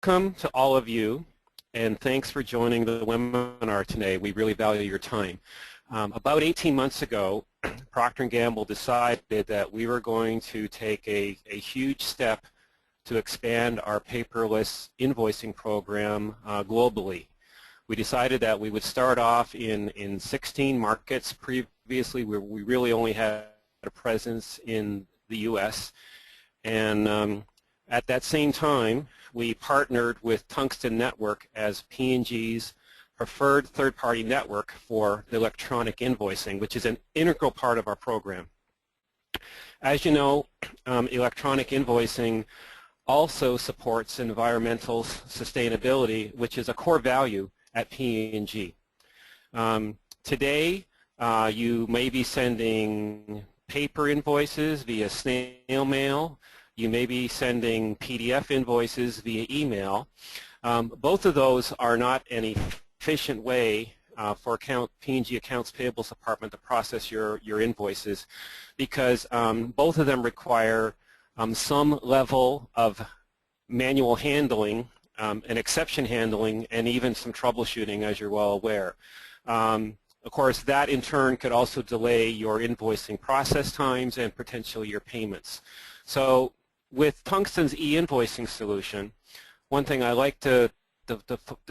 Welcome to all of you, and thanks for joining the webinar today. We really value your time. About 18 months ago, Proctor Gamble decided that we were going to take a huge step to expand our paperless invoicing program globally. We decided that we would start off in 16 markets. Previously, we really only had a presence in the U.S. And at that same time, we partnered with Tungsten Network as P&G's preferred third-party network for electronic invoicing, which is an integral part of our program. As you know, electronic invoicing also supports environmental sustainability, which is a core value at P&G. Today, you may be sending paper invoices via snail mail. You may be sending PDF invoices via email. Both of those are not an efficient way for P&G Accounts Payables Department to process your invoices, because both of them require some level of manual handling and exception handling, and even some troubleshooting, as you're well aware. Of course, that in turn could also delay your invoicing process times and potentially your payments. So with Tungsten's e-invoicing solution, one thing I like to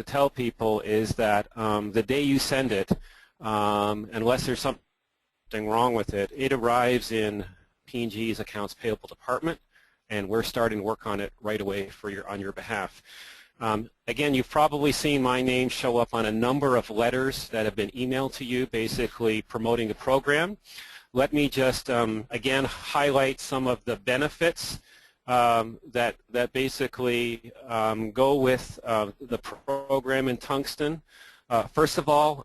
tell people is that the day you send it, unless there's something wrong with it, it arrives in P&G's Accounts Payable Department, and we're starting work on it right away on your behalf. Again, you've probably seen my name show up on a number of letters that have been emailed to you, basically promoting the program. Let me just, again, highlight some of the benefits that basically go with the program in Tungsten. First of all,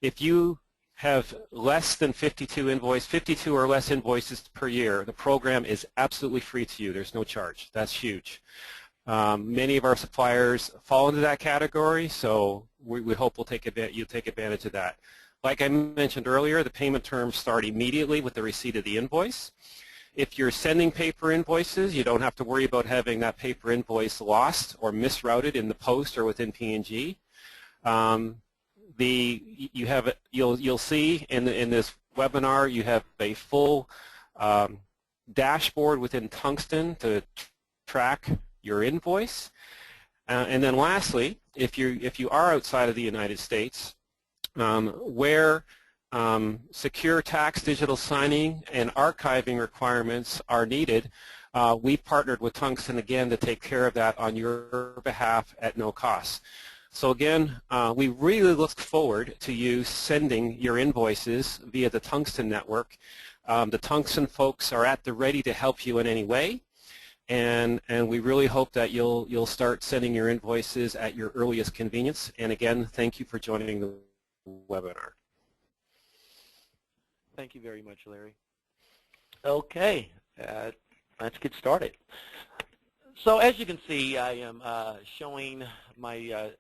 if you have less than 52 or less invoices per year, the program is absolutely free to you. There's no charge. That's huge. Many of our suppliers fall into that category, so we hope you'll take advantage of that. Like I mentioned earlier, the payment terms start immediately with the receipt of the invoice. If you're sending paper invoices, you don't have to worry about having that paper invoice lost or misrouted in the post or within P&G. You'll see in this webinar, you have a full dashboard within Tungsten to track your invoice. And then lastly, if you are outside of the United States, where secure tax digital signing and archiving requirements are needed, we partnered with Tungsten again to take care of that on your behalf at no cost. So again, we really look forward to you sending your invoices via the Tungsten Network. The Tungsten folks are at the ready to help you in any way, and we really hope that you'll start sending your invoices at your earliest convenience. And again, thank you for joining the webinar. Thank you very much, Larry. Okay, let's get started. So as you can see, I am showing my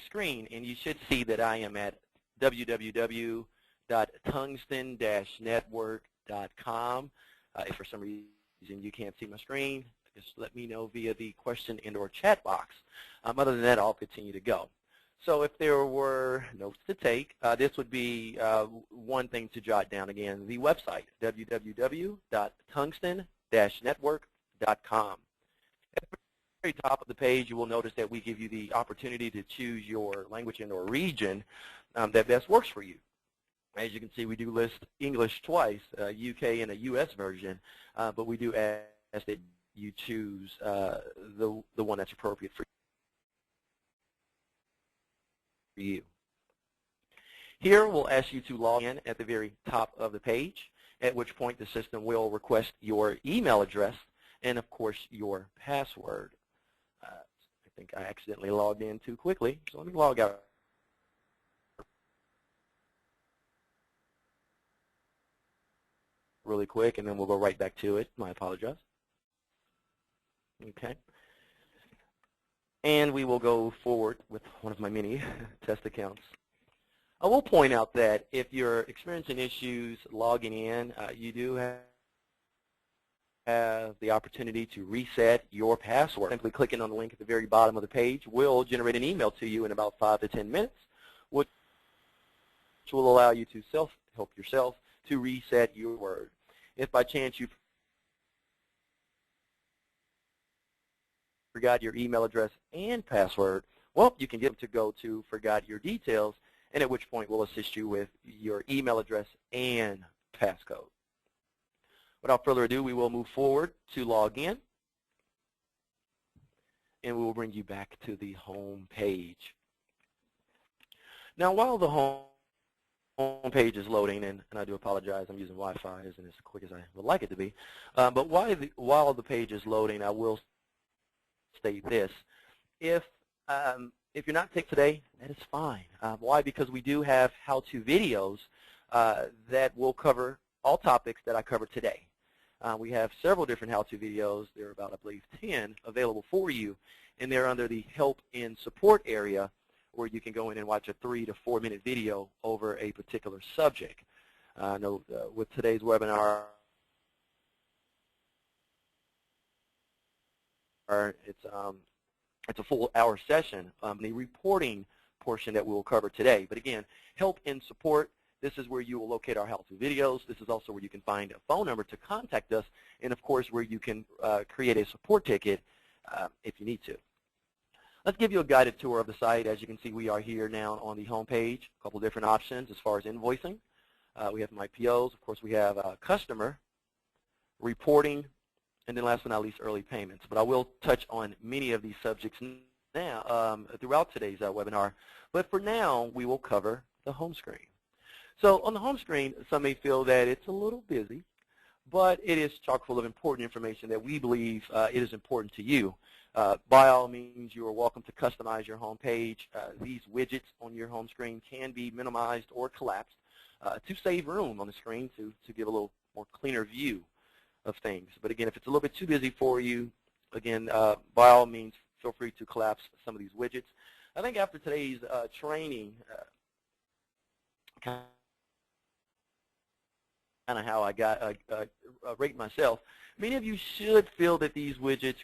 screen, and you should see that I am at www.tungsten-network.com. If for some reason you can't see my screen, just let me know via the question and/or chat box. Other than that, I'll continue to go. So if there were notes to take, this would be one thing to jot down again, the website, www.tungsten-network.com. At the very top of the page, you will notice that we give you the opportunity to choose your language and or region that best works for you. As you can see, we do list English twice, UK and a US version, but we do ask that you choose the one that's appropriate for you. Here we'll ask you to log in at the very top of the page, at which point the system will request your email address and of course your password. I think I accidentally logged in too quickly, so let me log out really quick and then we'll go right back to it. I apologize. Okay. And we will go forward with one of my many test accounts. I will point out that if you're experiencing issues logging in, you do have have the opportunity to reset your password. Simply clicking on the link at the very bottom of the page will generate an email to you in about 5 to 10 minutes, which will allow you to help yourself to reset your word. If by chance you forgot your email address and password, well, you can get them to go to forgot your details, and at which point we'll assist you with your email address and passcode. Without further ado, we will move forward to log in, and we will bring you back to the home page. Now, while the home page is loading, and I do apologize, I'm using Wi-Fi, isn't as quick as I would like it to be, but while the page is loading, I will state this. If you're not tech today, that is fine. Why? Because we do have how-to videos that will cover all topics that I covered today. We have several different how-to videos. There are about, I believe, 10 available for you, and they're under the help and support area, where you can go in and watch a 3 to 4 minute video over a particular subject. I know with today's webinar, it's a full hour session, the reporting portion that we will cover today. But again, help and support, this is where you will locate our how-to videos. This is also where you can find a phone number to contact us, and of course where you can create a support ticket if you need to. Let's give you a guided tour of the site. As you can see, we are here now on the home page. A couple different options as far as invoicing. We have my POs. Of course, we have customer, reporting, and then last but not least, early payments. But I will touch on many of these subjects now throughout today's webinar. But for now, we will cover the home screen. So on the home screen, some may feel that it's a little busy, but it is chock full of important information that we believe it is important to you. By all means, you are welcome to customize your home page. These widgets on your home screen can be minimized or collapsed to save room on the screen to give a little more cleaner view of things. But again, if it's a little bit too busy for you, again, by all means, feel free to collapse some of these widgets. I think after today's training, kind of how I got rate myself, many of you should feel that these widgets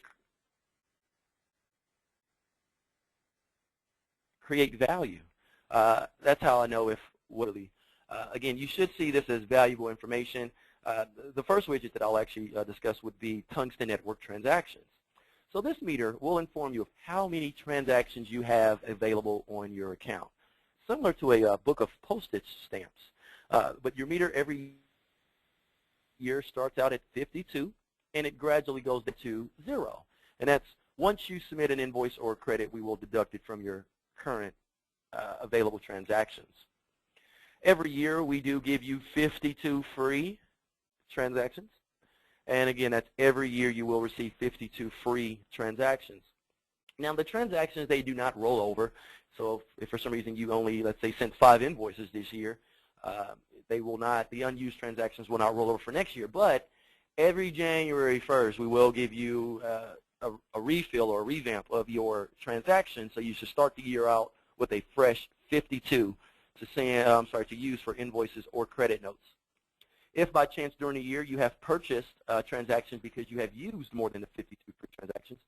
create value. That's how I know if really. Again, you should see this as valuable information. The first widget that I'll actually discuss would be Tungsten Network transactions. So this meter will inform you of how many transactions you have available on your account, similar to a book of postage stamps. But your meter every year starts out at 52, and it gradually goes to 0. And that's once you submit an invoice or credit, we will deduct it from your current available transactions. Every year we do give you 52 free transactions, and again, that's every year you will receive 52 free transactions. Now the transactions, they do not roll over, so if for some reason you only, let's say, sent 5 invoices this year, they will not, the unused transactions will not roll over for next year, but every January 1st we will give you a refill or a revamp of your transaction, so you should start the year out with a fresh 52 to use for invoices or credit notes. If by chance during the year you have purchased transactions because you have used more than the 52 free transactions,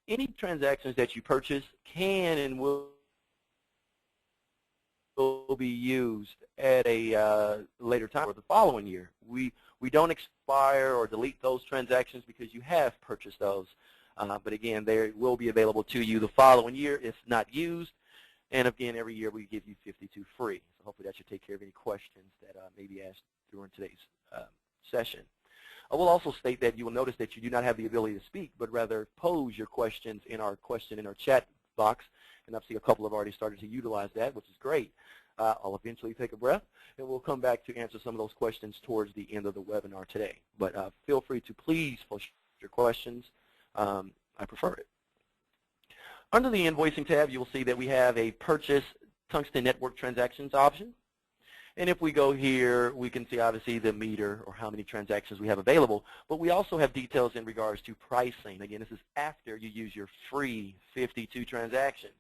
any transactions that you purchase can and will be used at a later time or the following year. We don't expire or delete those transactions because you have purchased those. But again, they will be available to you the following year if not used. And again, every year we give you 52 free. So hopefully that should take care of any questions that may be asked during today's session. I will also state that you will notice that you do not have the ability to speak, but rather pose your questions in our chat box. And I've seen a couple have already started to utilize that, which is great. I'll eventually take a breath, and we'll come back to answer some of those questions towards the end of the webinar today. But feel free to please post your questions. I prefer it. Under the invoicing tab, you will see that we have a purchase Tungsten Network transactions option. And if we go here, we can see obviously the meter or how many transactions we have available, but we also have details in regards to pricing. Again, this is after you use your free 52 transactions.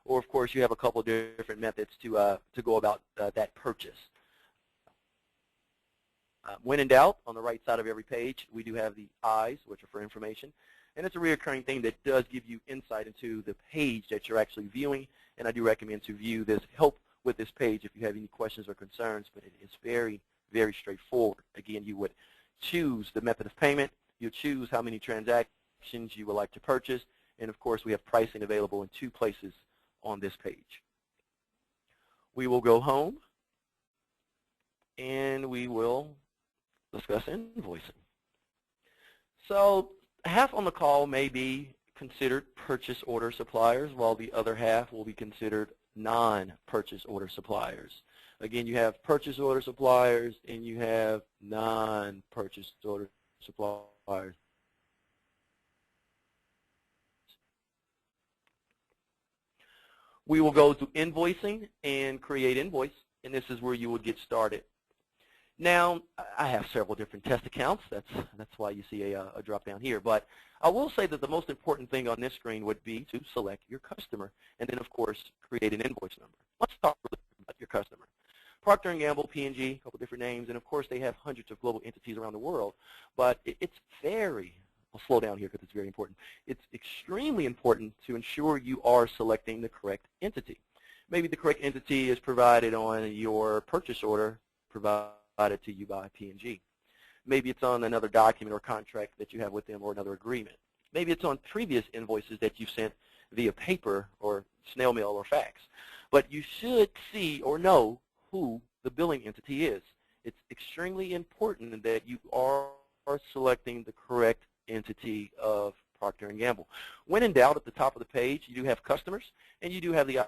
Or of course, you have a couple of different methods to go about that purchase. When in doubt, on the right side of every page, we do have the eyes, which are for information. And it's a reoccurring thing that does give you insight into the page that you're actually viewing. And I do recommend to view this, help with this page if you have any questions or concerns. But it is very, very straightforward. Again, you would choose the method of payment. You choose how many transactions you would like to purchase. And of course, we have pricing available in 2 places on this page. We will go home, and we will discuss invoicing. So half on the call may be considered purchase order suppliers, while the other half will be considered non-purchase order suppliers. Again, you have purchase order suppliers and you have non-purchase order suppliers. We will go to invoicing and create invoice, and this is where you would get started. Now, I have several different test accounts. That's why you see a drop down here. But I will say that the most important thing on this screen would be to select your customer, and then, of course, create an invoice number. Let's talk about your customer. Proctor Gamble, P&G, a couple different names, and of course they have hundreds of global entities around the world. But it's very, I'll slow down here because it's very important. It's extremely important to ensure you are selecting the correct entity. Maybe the correct entity is provided on your purchase order provided to you by P&G. Maybe it's on another document or contract that you have with them or another agreement. Maybe it's on previous invoices that you've sent via paper or snail mail or fax. But you should see or know who the billing entity is. It's extremely important that you are selecting the correct entity of Procter & Gamble. When in doubt, at the top of the page, you do have customers, and you do have the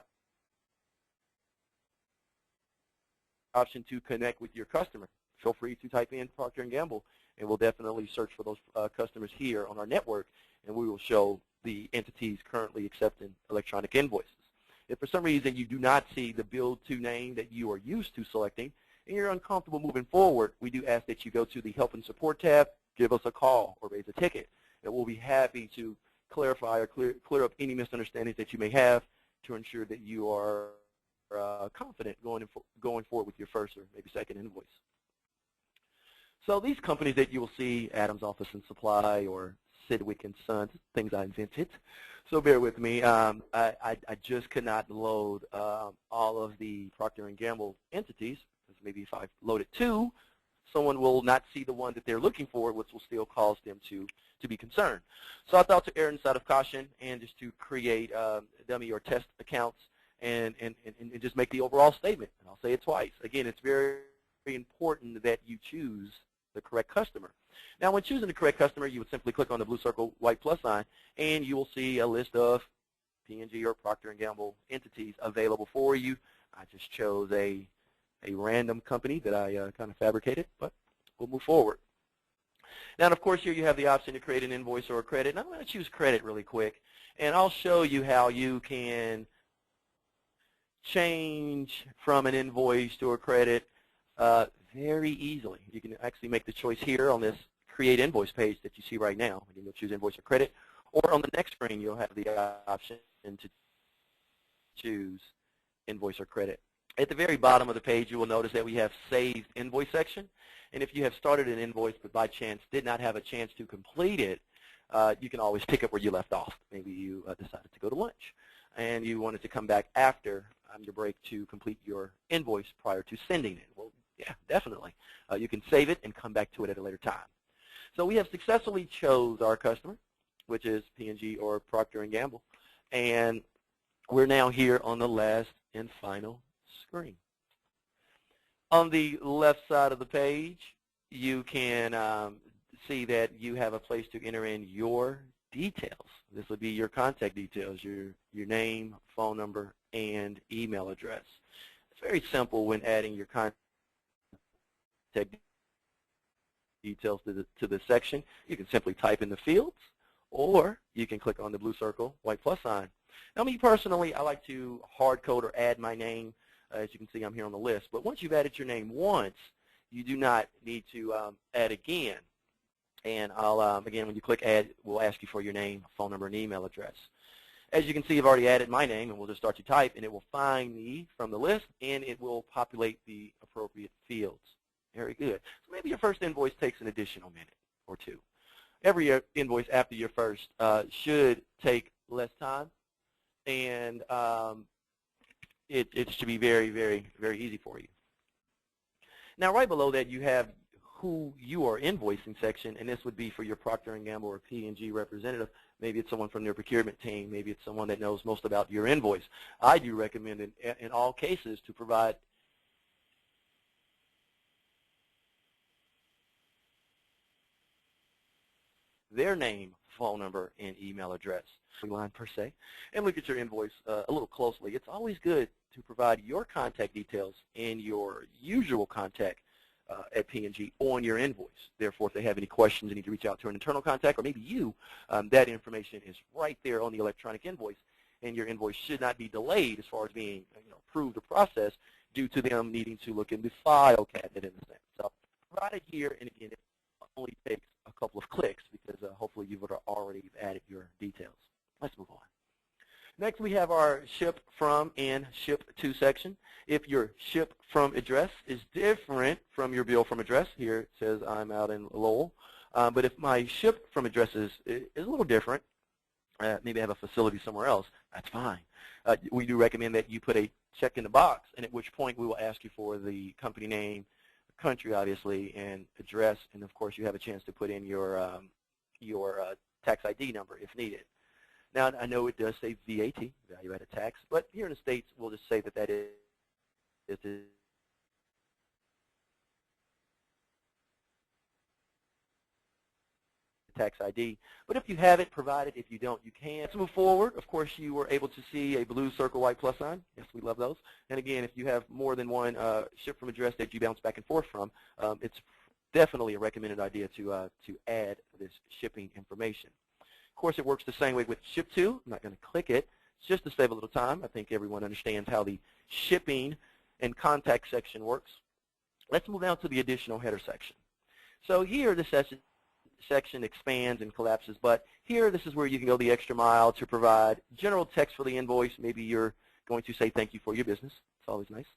option to connect with your customer. Feel free to type in Procter & Gamble, and we'll definitely search for those customers here on our network, and we will show the entities currently accepting electronic invoices. If for some reason you do not see the bill to name that you are used to selecting, and you're uncomfortable moving forward, we do ask that you go to the Help and Support tab, give us a call, or raise a ticket, and we'll be happy to clarify or clear up any misunderstandings that you may have to ensure that you are confident going forward with your first or maybe second invoice. So these companies that you will see, Adams Office and Supply or Sidwick and Sons, things I invented. So bear with me. I just could not load all of the Procter & Gamble entities, because maybe if I load it 2, someone will not see the one that they're looking for, which will still cause them to be concerned. So I thought to err inside of caution and just to create dummy or test accounts and just make the overall statement. And I'll say it twice. Again, it's very, very important that you choose the correct customer. Now, when choosing the correct customer, you would simply click on the blue circle, white plus sign, and you will see a list of P&G or Procter & Gamble entities available for you. I just chose a random company that I kind of fabricated, but we'll move forward. Now, of course, here you have the option to create an invoice or a credit. And I'm going to choose credit really quick, and I'll show you how you can change from an invoice to a credit very easily. You can actually make the choice here on this Create Invoice page that you see right now. Again, you'll choose Invoice or Credit, or on the next screen you'll have the option to choose Invoice or Credit. At the very bottom of the page, you will notice that we have Saved Invoice section, and if you have started an invoice but by chance did not have a chance to complete it, you can always pick up where you left off. Maybe you decided to go to lunch, and you wanted to come back after your break to complete your invoice prior to sending it. Well, yeah, definitely. You can save it and come back to it at a later time. So we have successfully chose our customer, which is P&G or Procter & Gamble, and we're now here on the last and final screen. On the left side of the page, you can see that you have a place to enter in your details. This will be your contact details, your name, phone number, and email address. It's very simple when adding your contact details to this section. You can simply type in the fields, or you can click on the blue circle, white plus sign. Now, me personally, I like to hard code or add my name. As you can see, I'm here on the list. But once you've added your name once, you do not need to add again. And again, when you click add, we'll ask you for your name, phone number, and email address. As you can see, I've already added my name, and we'll just start to type, and it will find me from the list, and it will populate the appropriate fields. Very good. So maybe your first invoice takes an additional minute or two. Every invoice after your first should take less time, and it should be very, very, very easy for you. Now, right below that, you have who you are invoicing section, and this would be for your Proctor & Gamble or P&G representative. Maybe it's someone from their procurement team. Maybe it's someone that knows most about your invoice. I do recommend in all cases to provide their name, phone number, and email address, line per se, and look at your invoice a little closely. It's always good to provide your contact details and your usual contact at P&G on your invoice. Therefore, if they have any questions, they need to reach out to an internal contact, or maybe you, that information is right there on the electronic invoice, and your invoice should not be delayed as far as being approved or processed due to them needing to look in the file cabinet in the sense. So provide it here, and again, it only takes a couple of clicks because hopefully you would have already added your details. Let's move on. Next, we have our ship from and ship to section. If your ship from address is different from your bill from address, here it says I'm out in Lowell, but if my ship from address is a little different, maybe I have a facility somewhere else, that's fine. We do recommend that you put a check in the box, and at which point we will ask you for the company name, country obviously, and address, and of course you have a chance to put in your tax ID number if needed. Now, I know it does say VAT, value-added tax, but here in the States, we'll just say that that is the tax ID. But if you have it, provide it. If you don't, you can. Let's move forward. Of course, you were able to see a blue circle, white plus sign. Yes, we love those. And again, if you have more than one ship from address that you bounce back and forth from, it's definitely a recommended idea to add this shipping information. Of course, it works the same way with ship to. I'm not going to click it. It's just to save a little time. I think everyone understands how the shipping and contact section works. Let's move down to the additional header section. So here, the section expands and collapses, but here, this is where you can go the extra mile to provide general text for the invoice. Maybe you're going to say thank you for your business. It's always nice.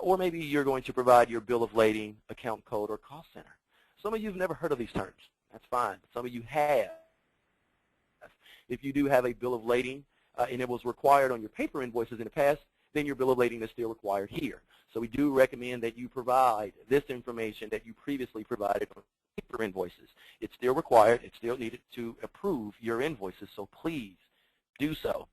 Or maybe you're going to provide your bill of lading, account code, or cost center. Some of you have never heard of these terms. That's fine. Some of you have. If you do have a bill of lading and it was required on your paper invoices in the past, then your bill of lading is still required here. So we do recommend that you provide this information that you previously provided on paper invoices. It's still required. It's still needed to approve your invoices, so please do so.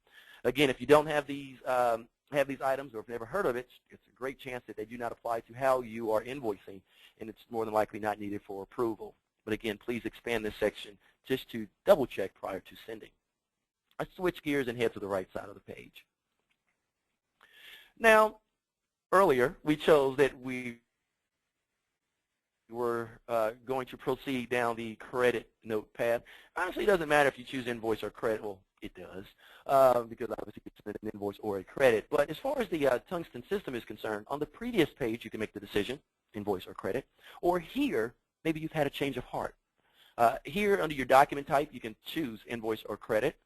Again, if you don't have these items or have never heard of it, it's a great chance that they do not apply to how you are invoicing, and it's more than likely not needed for approval. But again, please expand this section just to double check prior to sending. Let's switch gears and head to the right side of the page. Now, earlier we chose that we were going to proceed down the credit note path. Honestly, it doesn't matter if you choose invoice or credit. Well, it does, because obviously it's an invoice or a credit. But as far as the Tungsten system is concerned, on the previous page you can make the decision, invoice or credit. Or here, maybe you've had a change of heart. Here under your document type, you can choose invoice or credit.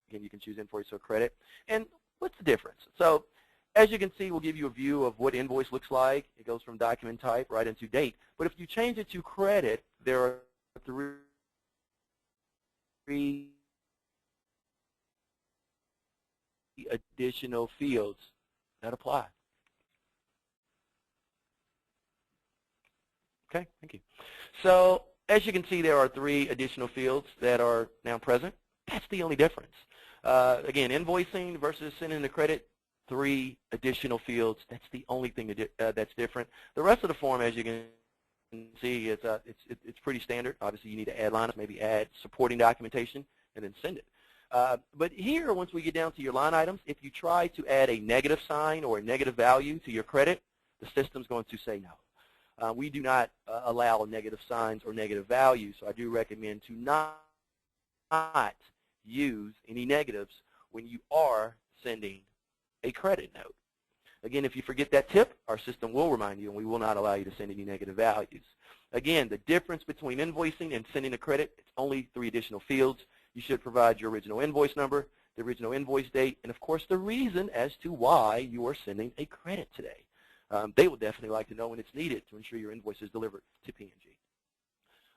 Again, you can choose invoice or credit. And what's the difference? So as you can see, we'll give you a view of what invoice looks like. It goes from document type right into date. But if you change it to credit, there are three additional fields that apply. Okay, thank you. So as you can see, there are three additional fields that are now present. That's the only difference. Again, invoicing versus sending the credit, three additional fields. That's the only thing that's different. The rest of the form, as you can see, it's pretty standard. Obviously, you need to add lines, maybe add supporting documentation, and then send it. But here, once we get down to your line items, if you try to add a negative sign or a negative value to your credit, the system's going to say no. We do not allow negative signs or negative values, so I do recommend to not use any negatives when you are sending a credit note. Again, if you forget that tip, our system will remind you, and we will not allow you to send any negative values. Again, the difference between invoicing and sending a credit, it's only three additional fields. You should provide your original invoice number, the original invoice date, and of course the reason as to why you are sending a credit today. they would definitely like to know when it's needed to ensure your invoice is delivered to P&G.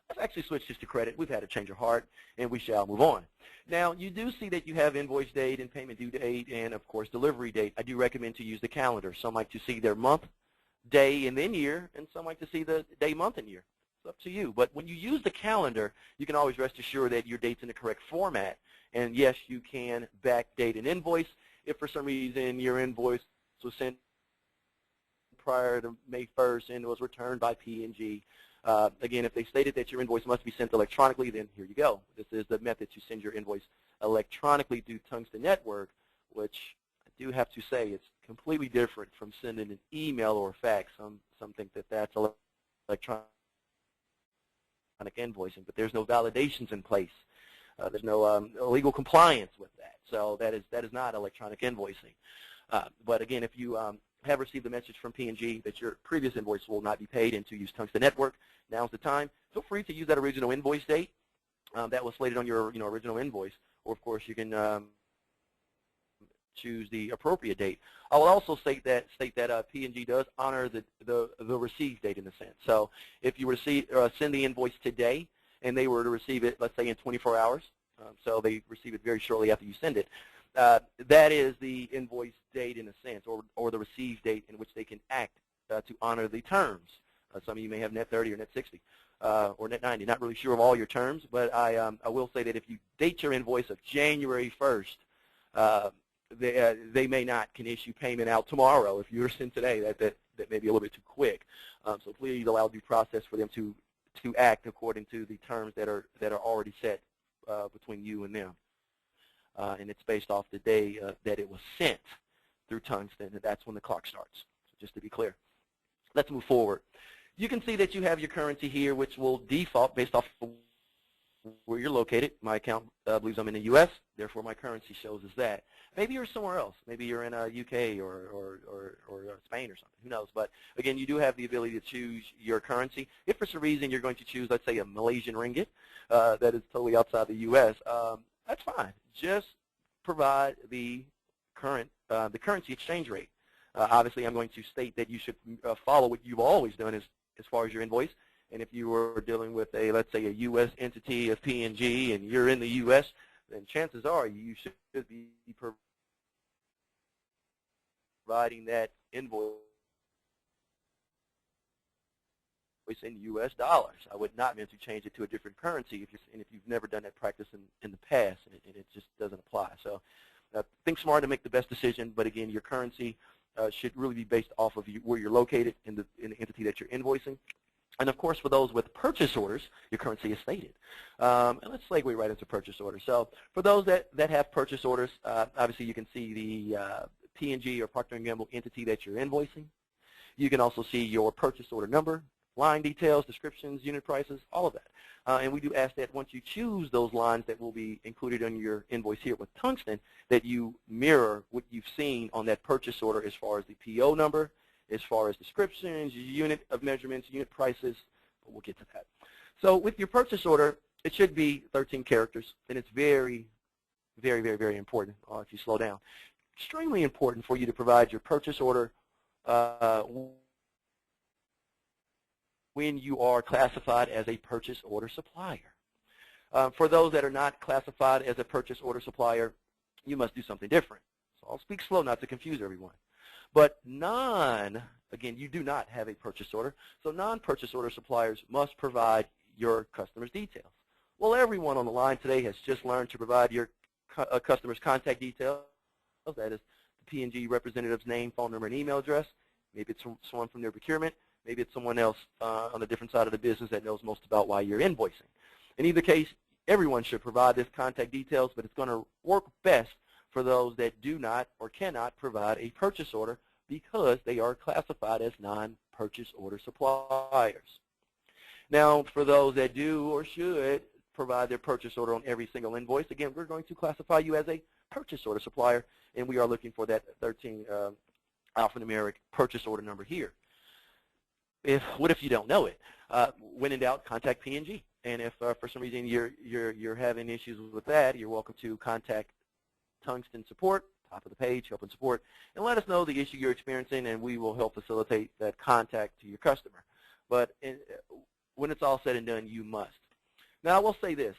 Let's actually switch this to credit. We've had a change of heart, and we shall move on. Now, you do see that you have invoice date and payment due date and, of course, delivery date. I do recommend to use the calendar. Some like to see their month, day, and then year, and some like to see the day, month, and year. It's up to you. But when you use the calendar, you can always rest assured that your date's in the correct format. And, yes, you can backdate an invoice if for some reason your invoice was sent prior to May 1st and was returned by P&G. Again, if they stated that your invoice must be sent electronically, then here you go. This is the method to send your invoice electronically through Tungsten Network, which I do have to say it's completely different from sending an email or a fax. Some think that that's electronic invoicing, but there's no validations in place. There's no legal compliance with that. So that is not electronic invoicing. But again, if you have received a message from P&G that your previous invoice will not be paid and to use Tungsten Network, now's the time. Feel free to use that original invoice date that was slated on your original invoice, or of course you can choose the appropriate date. I will also state that P&G does honor the receive date in a sense. So if you send the invoice today and they were to receive it, let's say in 24 hours, so they receive it very shortly after you send it, that is the invoice date in a sense, or the receive date in which they can act to honor the terms. Some of you may have net 30 or net 60 or net 90. Not really sure of all your terms, but I will say that if you date your invoice of January 1st, they may not can issue payment out tomorrow. If you were sent today, that may be a little bit too quick. So please allow due process for them to act according to the terms that are already set between you and them. And it's based off the day that it was sent through Tungsten, and that's when the clock starts. So just to be clear. Let's move forward. You can see that you have your currency here, which will default based off of where you're located. My account believes I'm in the U.S., therefore my currency shows as that. Maybe you're somewhere else. Maybe you're in UK or Spain or something. Who knows? But again, you do have the ability to choose your currency. If for some reason you're going to choose, let's say, a Malaysian ringgit that is totally outside the U.S., that's fine. Just provide the currency exchange rate. Obviously, I'm going to state that you should follow what you've always done as far as your invoice. And if you were dealing with let's say, a U.S. entity of P&G and you're in the U.S., then chances are you should be providing that invoice in U.S. dollars. I would not mean to change it to a different currency if you've never done that practice in the past, and it just doesn't apply. So think smart to make the best decision, but again, your currency should really be based off of where you're located in the entity that you're invoicing. And of course, for those with purchase orders, your currency is stated. And let's segue right into purchase orders. So for those that have purchase orders, obviously you can see the P&G or Proctor Gamble entity that you're invoicing. You can also see your purchase order number, line details, descriptions, unit prices, all of that. And we do ask that once you choose those lines that will be included on your invoice here with Tungsten, that you mirror what you've seen on that purchase order as far as the PO number, as far as descriptions, unit of measurements, unit prices. But we'll get to that. So with your purchase order, it should be 13 characters, and it's very, very, very, very important. If you slow down, extremely important for you to provide your purchase order when you are classified as a purchase order supplier. For those that are not classified as a purchase order supplier, you must do something different. So I'll speak slow not to confuse everyone. But again, you do not have a purchase order, so non-purchase order suppliers must provide your customer's details. Well, everyone on the line today has just learned to provide your customer's contact details. That is the P&G representative's name, phone number, and email address. Maybe it's someone from their procurement. Maybe it's someone else on a different side of the business that knows most about why you're invoicing. In either case, everyone should provide this contact details, but it's going to work best for those that do not or cannot provide a purchase order because they are classified as non-purchase order suppliers. Now, for those that do or should provide their purchase order on every single invoice, again, we're going to classify you as a purchase order supplier, and we are looking for that 13 alphanumeric purchase order number here. What if you don't know it? When in doubt, contact P&G. And if for some reason you're having issues with that, you're welcome to contact Tungsten support top of the page, help and support, and let us know the issue you're experiencing, and we will help facilitate that contact to your customer. But when it's all said and done, you must. Now, I will say this.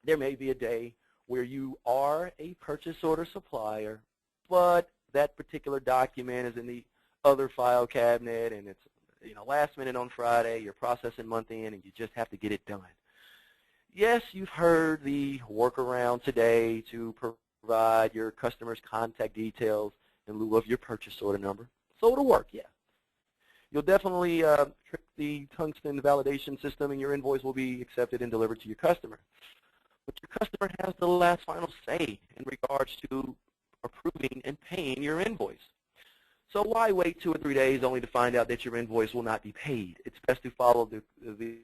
There may be a day where you are a purchase order supplier, but that particular document is in the other file cabinet, and it's last minute on Friday, you're processing month end, and you just have to get it done. Yes, you've heard the workaround today to provide your customer's contact details in lieu of your purchase order number. So it'll work, yeah. You'll definitely trick the Tungsten validation system, and your invoice will be accepted and delivered to your customer. But your customer has the last final say in regards to approving and paying your invoice. So why wait 2 or 3 days only to find out that your invoice will not be paid? It's best to follow the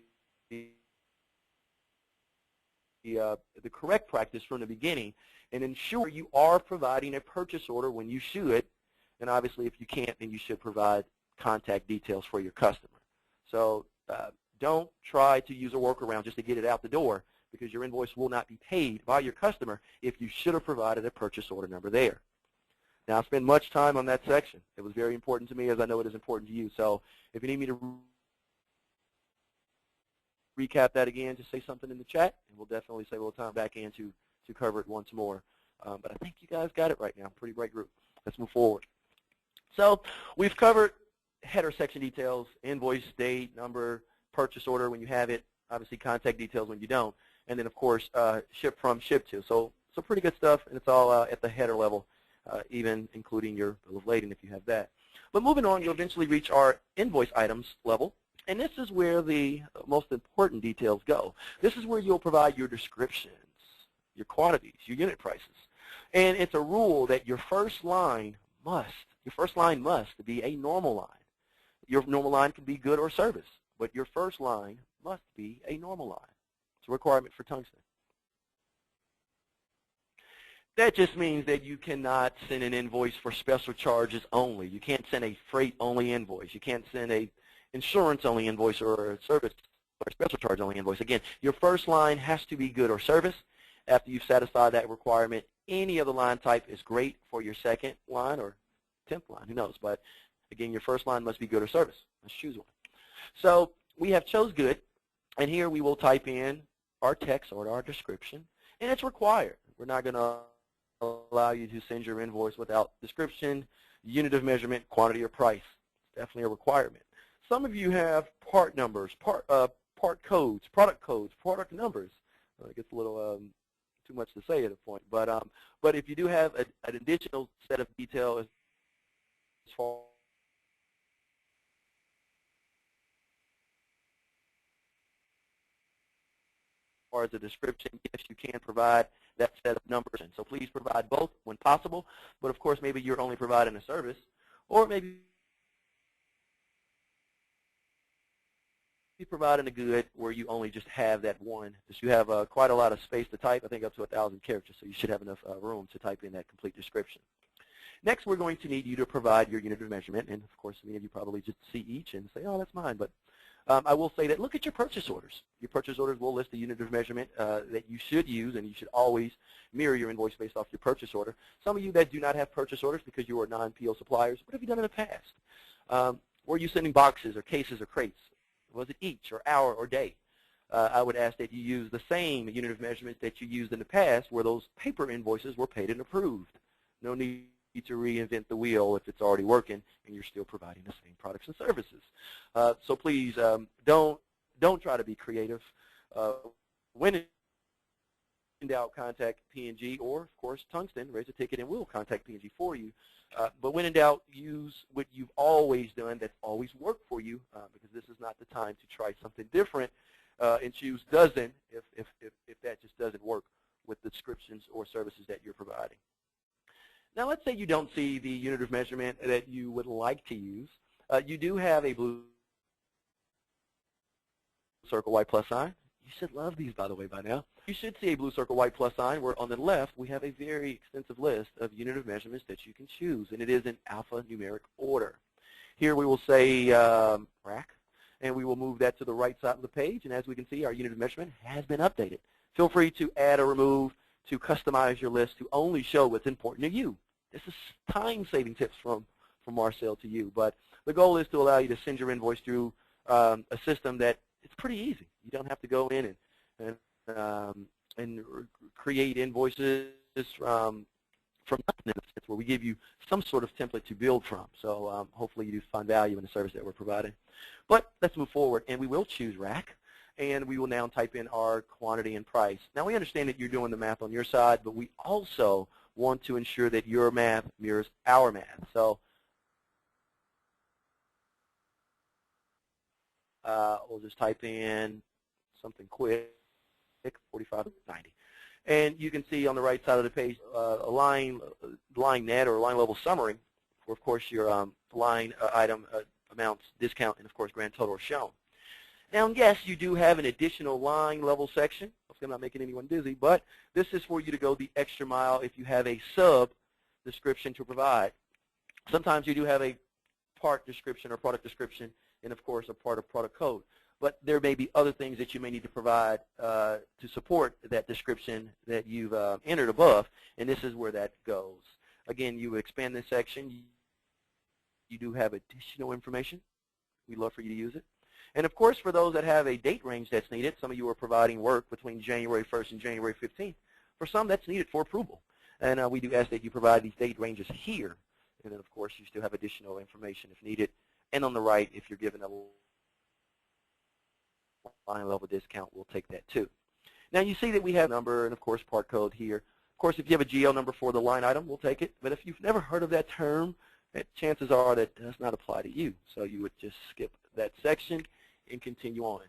correct practice from the beginning and ensure you are providing a purchase order when you should. And obviously, if you can't, then you should provide contact details for your customer. So don't try to use a workaround just to get it out the door, because your invoice will not be paid by your customer if you should have provided a purchase order number there. Now, I spent much time on that section. It was very important to me, as I know it is important to you. So if you need me to recap that again, just say something in the chat, and we'll definitely save a little time back in to cover it once more. But I think you guys got it right now. Pretty great group. Let's move forward. So we've covered header section details, invoice, date, number, purchase order when you have it, obviously contact details when you don't, and then, of course, ship from, ship to. So pretty good stuff, and it's all at the header level, even including your bill of lading if you have that. But moving on, you'll eventually reach our invoice items level, and this is where the most important details go. This is where you'll provide your descriptions, your quantities, your unit prices. And it's a rule that your first line must be a normal line. Your normal line can be good or service, but your first line must be a normal line. It's a requirement for Tungsten. That just means that you cannot send an invoice for special charges only. You can't send a freight-only invoice. You can't send a insurance-only invoice or a service or a special charge-only invoice. Again, your first line has to be good or service. After you've satisfied that requirement, any other line type is great for your second line or 10th line, who knows. But again, your first line must be good or service. Let's choose one. So we have chose good, and here we will type in our text or our description, and it's required. We're not going to allow you to send your invoice without description, unit of measurement, quantity, or price. It's definitely a requirement. Some of you have part numbers, part codes, product numbers. It gets a little too much to say at a point, but if you do have an additional set of detail as far as a description, yes, you can provide that set of numbers. And so please provide both when possible. But of course, maybe you're only providing a service, or maybe you're providing a good where you only just have that one. Just you have quite a lot of space to type, I think up to 1,000 characters, so you should have enough room to type in that complete description. Next, we're going to need you to provide your unit of measurement, and of course, many of you probably just see each and say, oh, that's mine, but I will say that look at your purchase orders. Your purchase orders will list the unit of measurement that you should use, and you should always mirror your invoice based off your purchase order. Some of you that do not have purchase orders because you are non-PO suppliers, what have you done in the past? Were you sending boxes or cases or crates? Was it each or hour or day? I would ask that you use the same unit of measurement that you used in the past where those paper invoices were paid and approved. No need to reinvent the wheel if it's already working and you're still providing the same products and services. So please don't try to be creative. When in doubt, contact P&G or, of course, Tungsten. Raise a ticket and we'll contact P&G for you. But when in doubt, use what you've always done that's always worked for you, because this is not the time to try something different and choose doesn't if that just doesn't work with the descriptions or services that you're providing. Now, let's say you don't see the unit of measurement that you would like to use. You do have a blue circle, white plus sign. You should love these, by the way, by now. You should see a blue circle, white plus sign, where on the left we have a very extensive list of unit of measurements that you can choose, and it is in alphanumeric order. Here we will say rack, and we will move that to the right side of the page, and as we can see, our unit of measurement has been updated. Feel free to add or remove, to customize your list to only show what's important to you. This is time-saving tips from Marcel to you. But the goal is to allow you to send your invoice through a system that it's pretty easy. You don't have to go in and create invoices from nothing in a sense, where we give you some sort of template to build from. So hopefully you do find value in the service that we're providing. But let's move forward, and we will choose rack, and we will now type in our quantity and price. Now we understand that you're doing the math on your side, but we also want to ensure that your math mirrors our math. So we'll just type in something quick, 45.90. And you can see on the right side of the page a line net or line level summary for, of course, your line item amounts, discount, and, of course, grand total are shown. Now, yes, you do have an additional line level section. Hopefully I'm not making anyone dizzy, but this is for you to go the extra mile if you have a sub description to provide. Sometimes you do have a part description or product description and, of course, a part of product code. But there may be other things that you may need to provide to support that description that you've entered above, and this is where that goes. Again, you would expand this section. You do have additional information. We'd love for you to use it. And, of course, for those that have a date range that's needed, some of you are providing work between January 1st and January 15th. For some, that's needed for approval. And we do ask that you provide these date ranges here. And then, of course, you still have additional information if needed. And on the right, if you're given a line level discount, we'll take that too. Now you see that we have number and, of course, part code here. Of course, if you have a GL number for the line item, we'll take it. But if you've never heard of that term, chances are that does not apply to you. So you would just skip that section and continue on.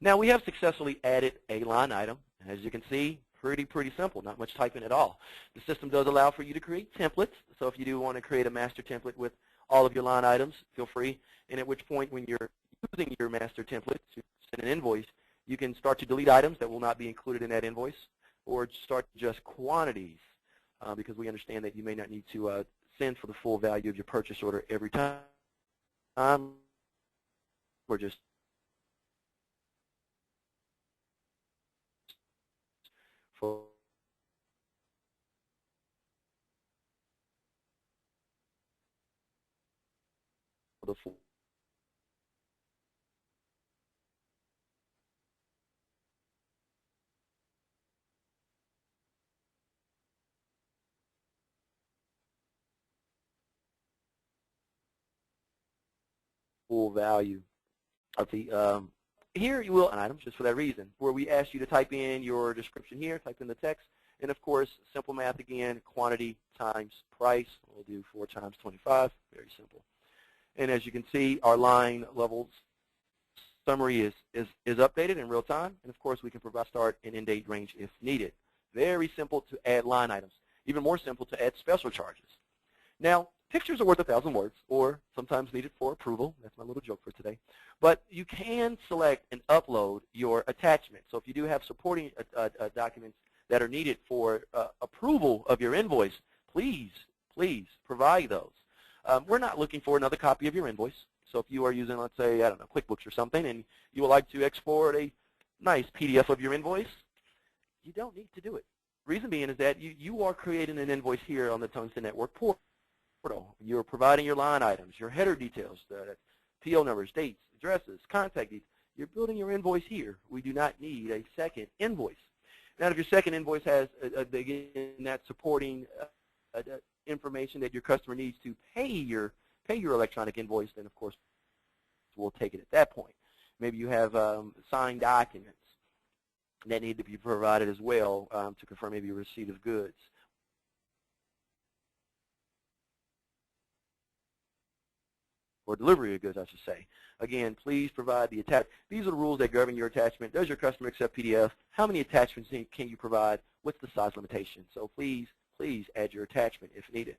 Now we have successfully added a line item. As you can see, pretty simple, not much typing at all. The system does allow for you to create templates. So if you do want to create a master template with all of your line items, feel free. And at which point, when you're using your master template to send an invoice, you can start to delete items that will not be included in that invoice, or start just quantities, because we understand that you may not need to send for the full value of your purchase order every time, or just for the full value of the here you will items just for that reason, where we ask you to type in your description here, type in the text, and of course simple math again, quantity times price. We'll do 4 times 25, very simple. And as you can see, our line levels summary is updated in real time, and of course we can provide start and end date range if needed. Very simple to add line items, even more simple to add special charges. Now, pictures are worth 1,000 words, or sometimes needed for approval. That's my little joke for today. But you can select and upload your attachment. So if you do have supporting documents that are needed for approval of your invoice, please provide those. We're not looking for another copy of your invoice. So if you are using, let's say, I don't know, QuickBooks or something, and you would like to export a nice PDF of your invoice, you don't need to do it. Reason being is that you are creating an invoice here on the Tungsten Network portal. You're providing your line items, your header details, the PO numbers, dates, addresses, contact details. You're building your invoice here. We do not need a second invoice. Now, if your second invoice has that supporting information that your customer needs to pay your electronic invoice, then of course we'll take it at that point. Maybe you have signed documents that need to be provided as well to confirm maybe your receipt of goods. Or delivery of goods, I should say. Again, please provide the attachment. These are the rules that govern your attachment. Does your customer accept PDF? How many attachments can you provide? What's the size limitation? So please add your attachment if needed.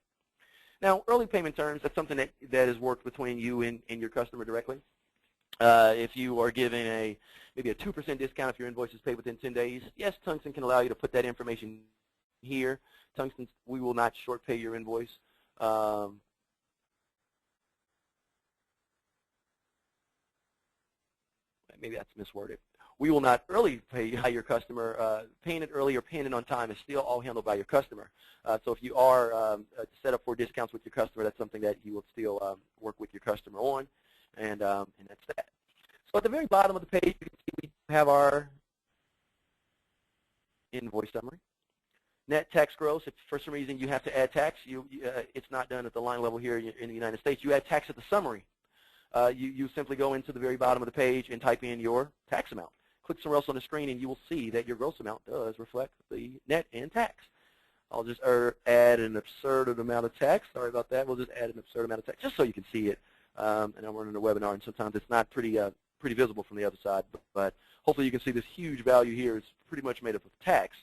Now, early payment terms, that's something that is worked between you and your customer directly. If you are giving maybe a 2% discount if your invoice is paid within 10 days, yes, Tungsten can allow you to put that information here. Tungsten, we will not short pay your invoice. Maybe that's misworded. we will not early pay your customer. Paying it early or paying it on time is still all handled by your customer. So if you are set up for discounts with your customer, that's something that you will still work with your customer on, and that's that. So at the very bottom of the page, you can see we have our invoice summary. Net tax gross, if for some reason you have to add tax, it's not done at the line level here in the United States. You add tax at the summary. You simply go into the very bottom of the page and type in your tax amount. Click somewhere else on the screen and you will see that your gross amount does reflect the net and tax. I'll just add an absurd amount of tax. Sorry about that. We'll just add an absurd amount of tax just so you can see it. And I'm running a webinar, and sometimes it's not pretty visible from the other side. But hopefully you can see this huge value here is pretty much made up of tax.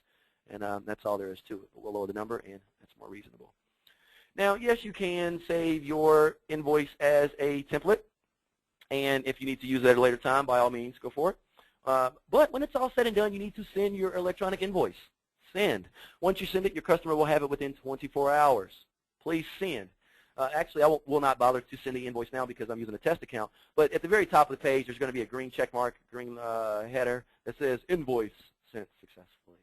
And that's all there is to it. We'll lower the number, and that's more reasonable. Now, yes, you can save your invoice as a template. And if you need to use that at a later time, by all means, go for it. But when it's all said and done, you need to send your electronic invoice. Send. Once you send it, your customer will have it within 24 hours. Please send. Actually, I will not bother to send the invoice now because I'm using a test account. But at the very top of the page, there's going to be a green check mark, green header that says invoice sent successfully.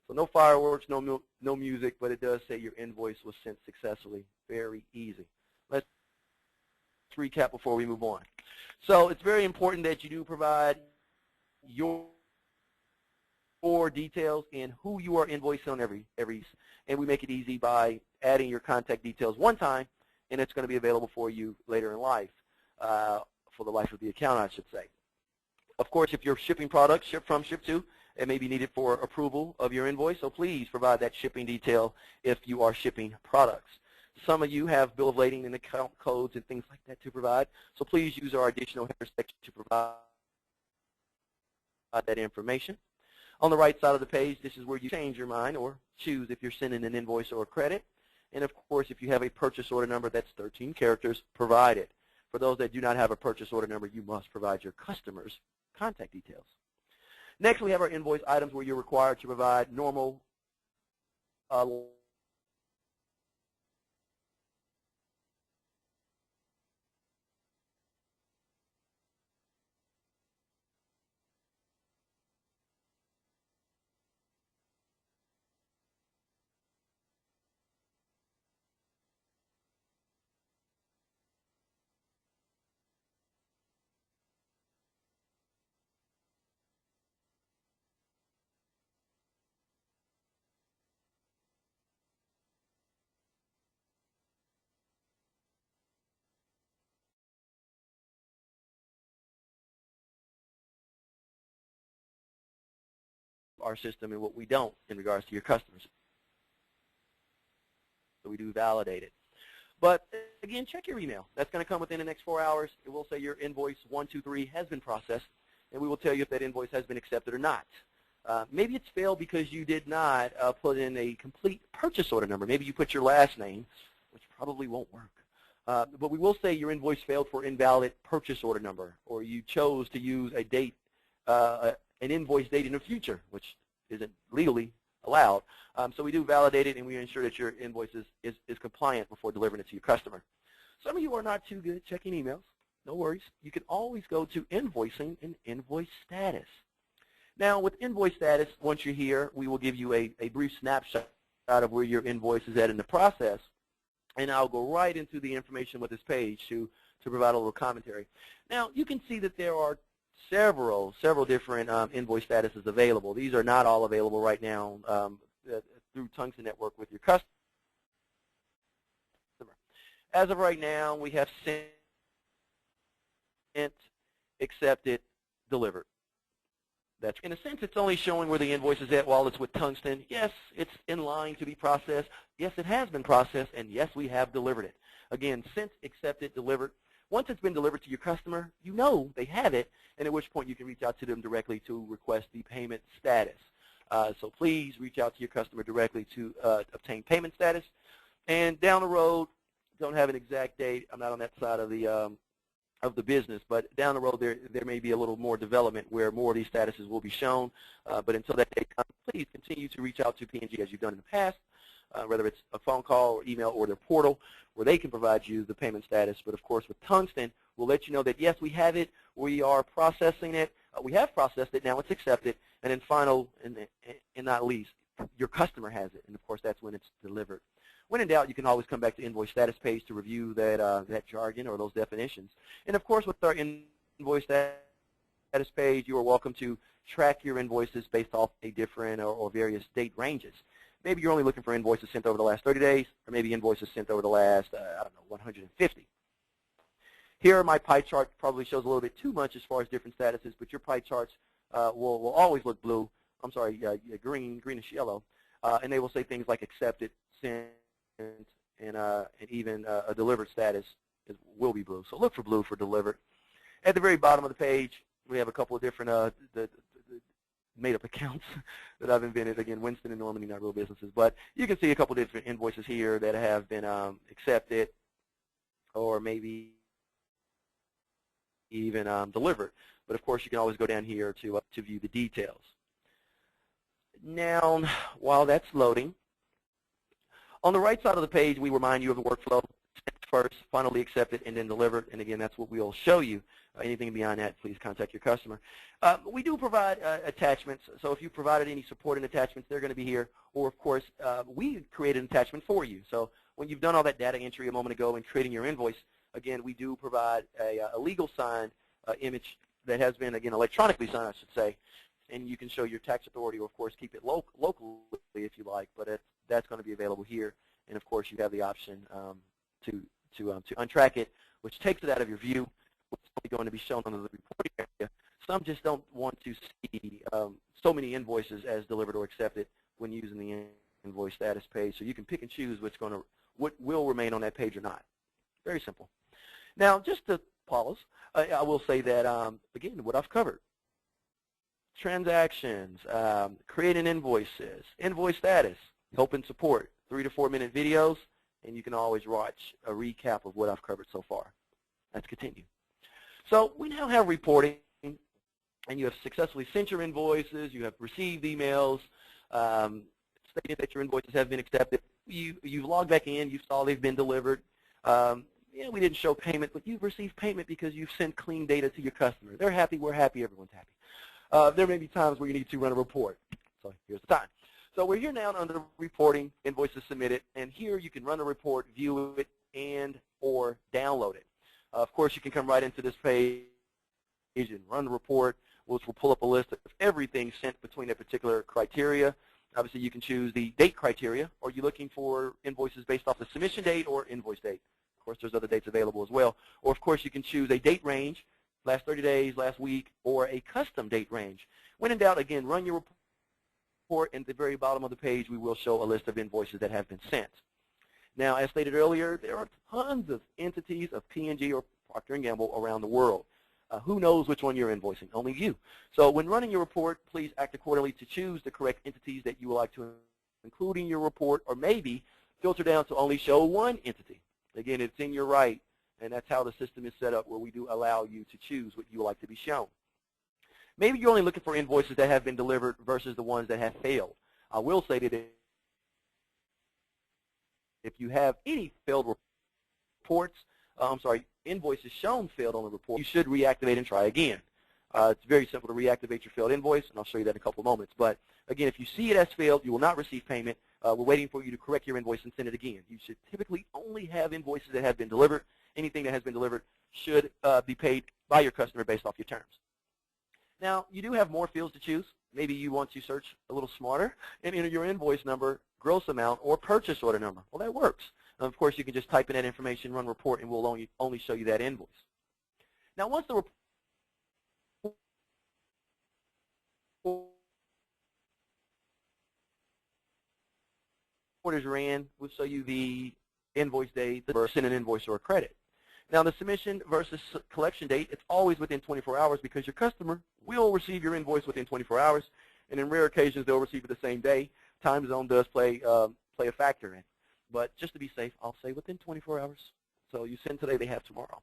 So no fireworks, no music, but it does say your invoice was sent successfully. Very easy. Let's recap before we move on. So it's very important that you do provide your details and who you are invoicing on every, and we make it easy by adding your contact details one time, and it's going to be available for you later in life, for the life of the account, I should say. Of course, if you're shipping products, ship from, ship to, it may be needed for approval of your invoice, so please provide that shipping detail if you are shipping products. Some of you have bill of lading and account codes and things like that to provide, so please use our additional header section to provide that information. On the right side of the page, this is where you change your mind or choose if you're sending an invoice or a credit. And of course, if you have a purchase order number, that's 13 characters, provide it. For those that do not have a purchase order number, you must provide your customer's contact details. Next, we have our invoice items where you're required to provide normal our system and what we don't in regards to your customers. So we do validate it. But again, check your email. That's going to come within the next 4 hours. It will say your invoice 123 has been processed, and we will tell you if that invoice has been accepted or not. Maybe it's failed because you did not put in a complete purchase order number. Maybe you put your last name, which probably won't work. But we will say your invoice failed for invalid purchase order number, or you chose to use a date, an invoice date in the future, which isn't legally allowed. So we do validate it, and we ensure that your invoice is compliant before delivering it to your customer. Some of you are not too good at checking emails. No worries. You can always go to invoicing and invoice status. Now, with invoice status, once you're here, we will give you a brief snapshot of where your invoice is at in the process, and I'll go right into the information with this page to provide a little commentary. Now, you can see that there are several different invoice statuses available. These are not all available right now through Tungsten Network with your customer. As of right now, we have sent, accepted, delivered. That's, in a sense, it's only showing where the invoice is at while it's with Tungsten. Yes, it's in line to be processed. Yes, it has been processed, and yes, we have delivered it. Again, sent, accepted, delivered. Once it's been delivered to your customer, you know they have it, and at which point you can reach out to them directly to request the payment status. So please reach out to your customer directly to obtain payment status. And down the road, don't have an exact date. I'm not on that side of the business, but down the road there may be a little more development where more of these statuses will be shown. But until that day comes, please continue to reach out to P&G as you've done in the past, whether it's a phone call or email or their portal, where they can provide you the payment status. But of course, with Tungsten, we'll let you know that yes, we have it, we are processing it, We have processed it, now it's accepted, and then final and not least, your customer has it, and of course that's when it's delivered. When in doubt, you can always come back to invoice status page to review that jargon or those definitions. And of course, with our invoice status page, you are welcome to track your invoices based off a different or various date ranges. Maybe you're only looking for invoices sent over the last 30 days, or maybe invoices sent over the last, I don't know, 150. Here, my pie chart probably shows a little bit too much as far as different statuses, but your pie charts will always look blue. I'm sorry, greenish yellow, and they will say things like accepted, sent, and even a delivered status will be blue. So look for blue for delivered. At the very bottom of the page, we have a couple of different made-up accounts that I've invented. Again, Winston and Normandy, not real businesses, but you can see a couple of different invoices here that have been accepted, or maybe even delivered. But of course, you can always go down here to view the details. Now, while that's loading, on the right side of the page, we remind you of the workflow: sent first, finally accepted, and then delivered. And again, that's what we'll show you. Anything beyond that, please contact your customer. We do provide attachments. So if you provided any supporting attachments, they're going to be here. Or of course, we create an attachment for you. So when you've done all that data entry a moment ago and creating your invoice, again, we do provide a legal signed image that has been, again, electronically signed, I should say, and you can show your tax authority, or of course keep it locally if you like, but that's going to be available here. And of course, you have the option to untrack it, which takes it out of your view. It's only going to be shown on the reporting area. Some just don't want to see so many invoices as delivered or accepted when using the invoice status page. So you can pick and choose what will remain on that page or not. Very simple. Now, just to pause, I will say that, again, what I've covered: transactions, creating invoices, invoice status, help and support, 3 to 4 minute videos, and you can always watch a recap of what I've covered so far. Let's continue. So we now have reporting, and you have successfully sent your invoices, you have received emails stating that your invoices have been accepted. You've logged back in, you saw they've been delivered. Yeah, we didn't show payment, but you've received payment because you've sent clean data to your customer. They're happy, we're happy, everyone's happy. There may be times where you need to run a report. So here's the time. So we're here now under reporting, invoices submitted, and here you can run a report, view it, and or download it. Of course, you can come right into this page and run the report, which will pull up a list of everything sent between a particular criteria. Obviously, you can choose the date criteria. Are you looking for invoices based off the submission date or invoice date? Of course, there's other dates available as well. Or, of course, you can choose a date range, last 30 days, last week, or a custom date range. When in doubt, again, run your report, and at the very bottom of the page, we will show a list of invoices that have been sent. Now, as stated earlier, there are tons of entities of P&G or Proctor Gamble around the world. Who knows which one you're invoicing? Only you. So when running your report, please act accordingly to choose the correct entities that you would like to include in your report, or maybe filter down to only show one entity. Again, it's in your right, and that's how the system is set up, where we do allow you to choose what you would like to be shown. Maybe you're only looking for invoices that have been delivered versus the ones that have failed. I will say that if you have any failed reports, invoices shown failed on the report, you should reactivate and try again. It's very simple to reactivate your failed invoice, and I'll show you that in a couple of moments. But again, if you see it as failed, you will not receive payment. We're waiting for you to correct your invoice and send it again. You should typically only have invoices that have been delivered. Anything that has been delivered should be paid by your customer based off your terms. Now, you do have more fields to choose. Maybe you want to search a little smarter and enter your invoice number, gross amount, or purchase order number. Well, that works. Of course, you can just type in that information, run report, and we'll only show you that invoice. Now, once the report is ran, we'll show you the invoice date versus an invoice or a credit. Now, the submission versus collection date, it's always within 24 hours because your customer will receive your invoice within 24 hours, and in rare occasions, they'll receive it the same day. Time zone does play a factor in. But just to be safe, I'll say within 24 hours. So you send today, they have tomorrow.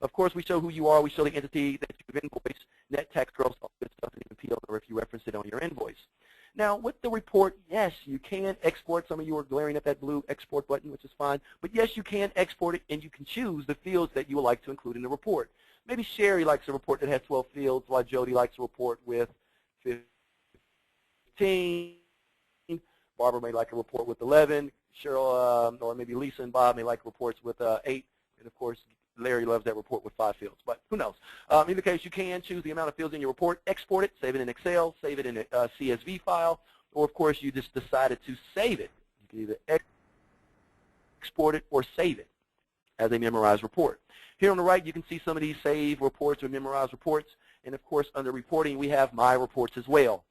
Of course, we show who you are. We show the entity that you've invoiced, net tax, gross, all good stuff, and even PO, or if you reference it on your invoice. Now, with the report, yes, you can export. Some of you are glaring at that blue export button, which is fine. But yes, you can export it, and you can choose the fields that you would like to include in the report. Maybe Sherry likes a report that has 12 fields, while Jody likes a report with 15. Barbara may like a report with 11. Cheryl, or maybe Lisa and Bob may like reports with 8. And of course, Larry loves that report with 5 fields, but who knows? In the case, you can choose the amount of fields in your report, export it, save it in Excel, save it in a CSV file, or of course, you just decided to save it. You can either export it or save it as a memorized report. Here on the right, you can see some of these save reports or memorized reports, and of course, under reporting, we have my reports as well,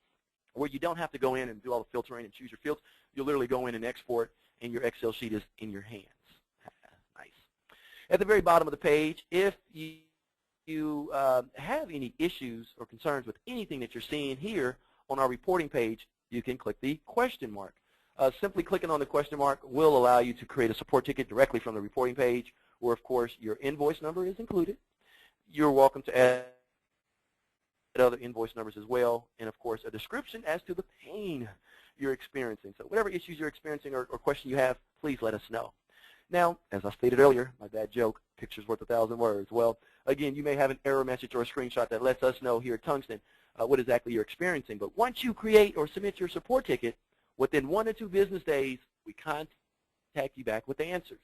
where you don't have to go in and do all the filtering and choose your fields. You'll literally go in and export, and your Excel sheet is in your hands. Nice. At the very bottom of the page, if you have any issues or concerns with anything that you're seeing here on our reporting page, you can click the question mark. Simply clicking on the question mark will allow you to create a support ticket directly from the reporting page, where, of course, your invoice number is included. You're welcome to add other invoice numbers as well, and, of course, a description as to the pain you're experiencing. So whatever issues you're experiencing or question you have, please let us know. Now, as I stated earlier, my bad joke, picture's worth 1,000 words. Well, again, you may have an error message or a screenshot that lets us know here at Tungsten what exactly you're experiencing. But once you create or submit your support ticket, within 1 to 2 business days, we contact you back with answers.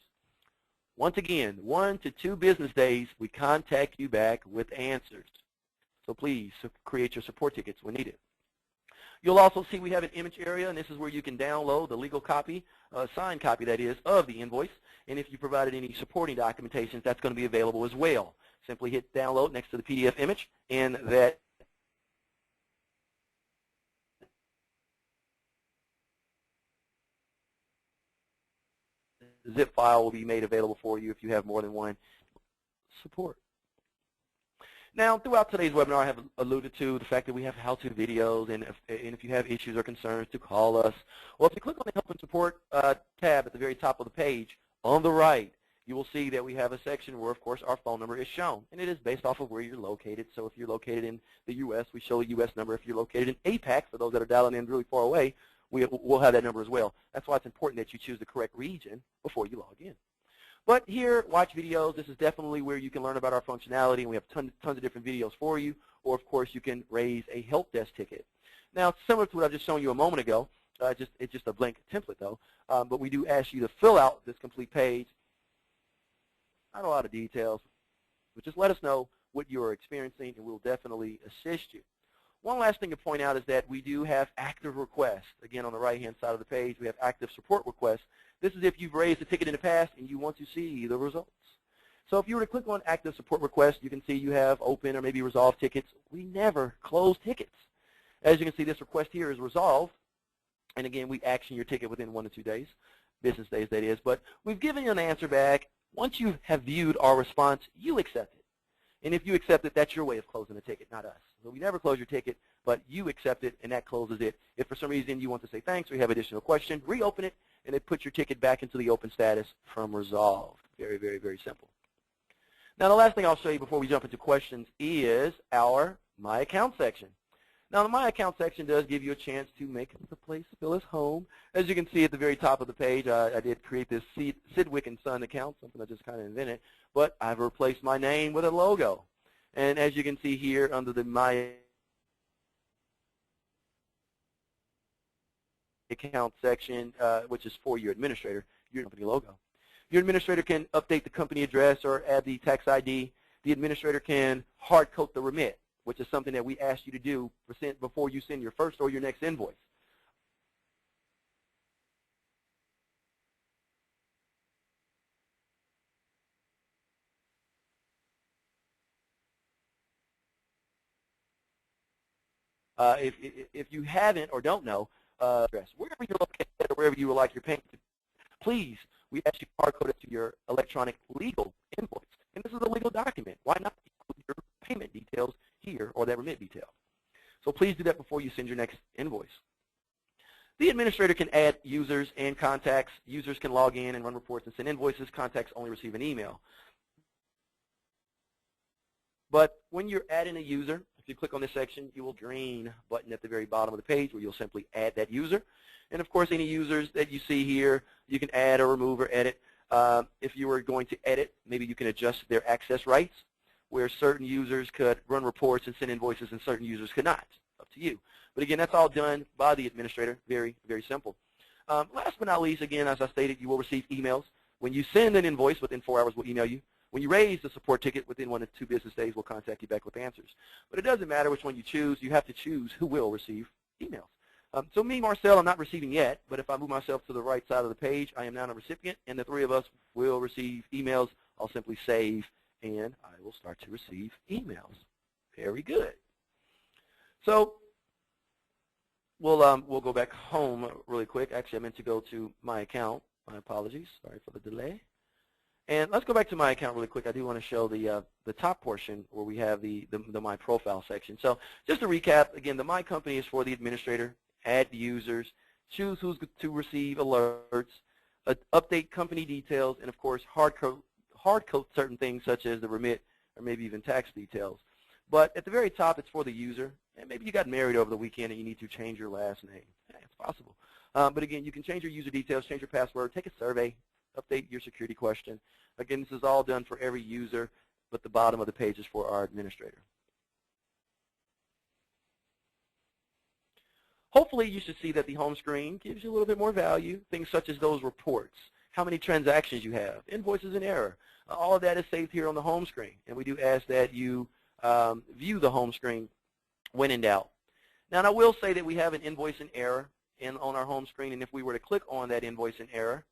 Once again, 1 to 2 business days, we contact you back with answers. So please create your support tickets when needed. You'll also see we have an image area, and this is where you can download the legal copy, signed copy that is, of the invoice. And if you provided any supporting documentation, that's going to be available as well. Simply hit download next to the PDF image, and that zip file will be made available for you if you have more than one support. Now, throughout today's webinar, I have alluded to the fact that we have how-to videos, and if you have issues or concerns, to call us. Well, if you click on the Help and Support tab at the very top of the page, on the right, you will see that we have a section where, of course, our phone number is shown, and it is based off of where you're located. So if you're located in the U.S., we show a U.S. number. If you're located in APAC, for those that are dialing in really far away, we'll have that number as well. That's why it's important that you choose the correct region before you log in. But here, watch videos. This is definitely where you can learn about our functionality, and we have tons of different videos for you. Or, of course, you can raise a help desk ticket. Now, similar to what I've just shown you a moment ago, it's just a blank template, though. But we do ask you to fill out this complete page. Not a lot of details, but just let us know what you are experiencing, and we'll definitely assist you. One last thing to point out is that we do have active requests. Again, on the right-hand side of the page, we have active support requests. This is if you've raised a ticket in the past and you want to see the results. So if you were to click on active support requests, you can see you have open or maybe resolved tickets. We never close tickets. As you can see, this request here is resolved. And again, we action your ticket within 1 to 2 days, business days that is. But we've given you an answer back. Once you have viewed our response, you accept it. And if you accept it, that's your way of closing the ticket, not us. So we never close your ticket, but you accept it, and that closes it. If for some reason you want to say thanks or you have additional question, reopen it, and it puts your ticket back into the open status from resolved. Very, very, very simple. Now, the last thing I'll show you before we jump into questions is our My Account section. Now, the My Account section does give you a chance to make the place feel as home. As you can see at the very top of the page, I did create this Sidwick & Son account, something I just kind of invented, but I've replaced my name with a logo. And as you can see here under the My Account section, which is for your administrator, your company logo. Your administrator can update the company address or add the tax ID. The administrator can hard code the remit, which is something that we ask you to do before you send your first or your next invoice. If you haven't or don't know, address, wherever you're located or wherever you would like your payment to, please, we ask you to hard code it to your electronic legal invoice. And this is a legal document. Why not include your payment details here or that remit detail? So please do that before you send your next invoice. The administrator can add users and contacts. Users can log in and run reports and send invoices. Contacts only receive an email. But when you're adding a user, if you click on this section, you will green button at the very bottom of the page where you'll simply add that user. And of course, any users that you see here, you can add or remove or edit. If you were going to edit, maybe you can adjust their access rights. where certain users could run reports and send invoices and certain users could not. Up to you. But again, that's all done by the administrator. Very, very simple. Last but not least, again, as I stated, you will receive emails. When you send an invoice, within 4 hours, we'll email you. When you raise the support ticket, within 1 to 2 business days, we'll contact you back with answers. But it doesn't matter which one you choose. You have to choose who will receive emails. So me, Marcel, I'm not receiving yet, but if I move myself to the right side of the page, I am now a recipient, and the 3 of us will receive emails. I'll simply save, and I will start to receive emails. Very good. So we'll go back home really quick. Actually, I meant to go to my account. My apologies. Sorry for the delay. And let's go back to my account really quick. I do want to show the top portion where we have the My Profile section. So just to recap, again, the My Company is for the administrator. Add users, choose who's to receive alerts, update company details, and of course hard code certain things such as the remit or maybe even tax details. But at the very top, it's for the user. And maybe you got married over the weekend and you need to change your last name. Yeah, it's possible. But again, you can change your user details, change your password, take a survey, update your security question. Again, this is all done for every user, but the bottom of the page is for our administrator. Hopefully, you should see that the home screen gives you a little bit more value, things such as those reports, how many transactions you have, invoices in error. All of that is saved here on the home screen, and we do ask that you view the home screen when in doubt. Now, I will say that we have an invoice in error on our home screen, and if we were to click on that invoice in error,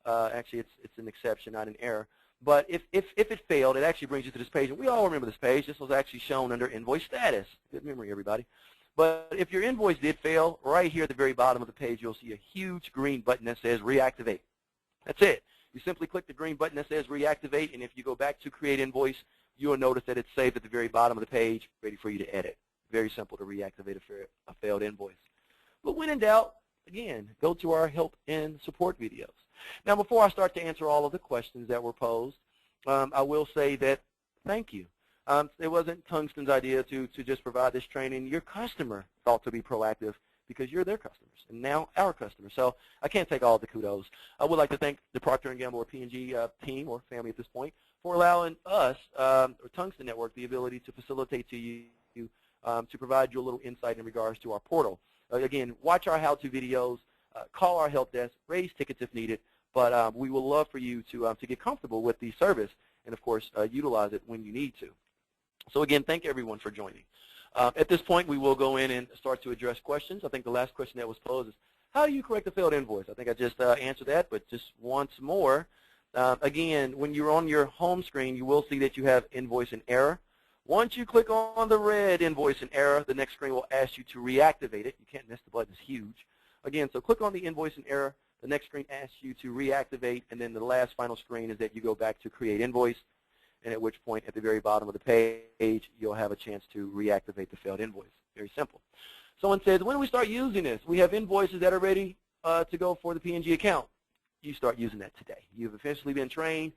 actually it's an exception, not an error, but if it failed, it actually brings you to this page, and we all remember this page. This was actually shown under invoice status. Good memory, everybody. But if your invoice did fail, right here at the very bottom of the page, you'll see a huge green button that says reactivate. That's it. You simply click the green button that says reactivate, and if you go back to create invoice, you will notice that it's saved at the very bottom of the page, ready for you to edit. Very simple to reactivate a failed invoice. But when in doubt, again, go to our help and support videos. Now, before I start to answer all of the questions that were posed, I will say that thank you. It wasn't Tungsten's idea to just provide this training. Your customer thought to be proactive because you're their customers and now our customers. So I can't take all the kudos. I would like to thank the Proctor Gamble or P&G team or family at this point for allowing us, or Tungsten Network, the ability to facilitate to you to provide you a little insight in regards to our portal. Again, watch our how-to videos, call our help desk, raise tickets if needed, but we would love for you to get comfortable with the service and, of course, utilize it when you need to. So again, thank everyone for joining. At this point, we will go in and start to address questions. I think the last question that was posed is, how do you correct a failed invoice? I think I just answered that, but just once more. Again, when you're on your home screen, you will see that you have invoice in error. Once you click on the red invoice in error, the next screen will ask you to reactivate it. You can't miss the button. It's huge. Again, so click on the invoice in error. The next screen asks you to reactivate, and then the last final screen is that you go back to create invoice, and at which point at the very bottom of the page, you'll have a chance to reactivate the failed invoice. Very simple. Someone says, when do we start using this? We have invoices that are ready to go for the P&G account. You start using that today. You've officially been trained.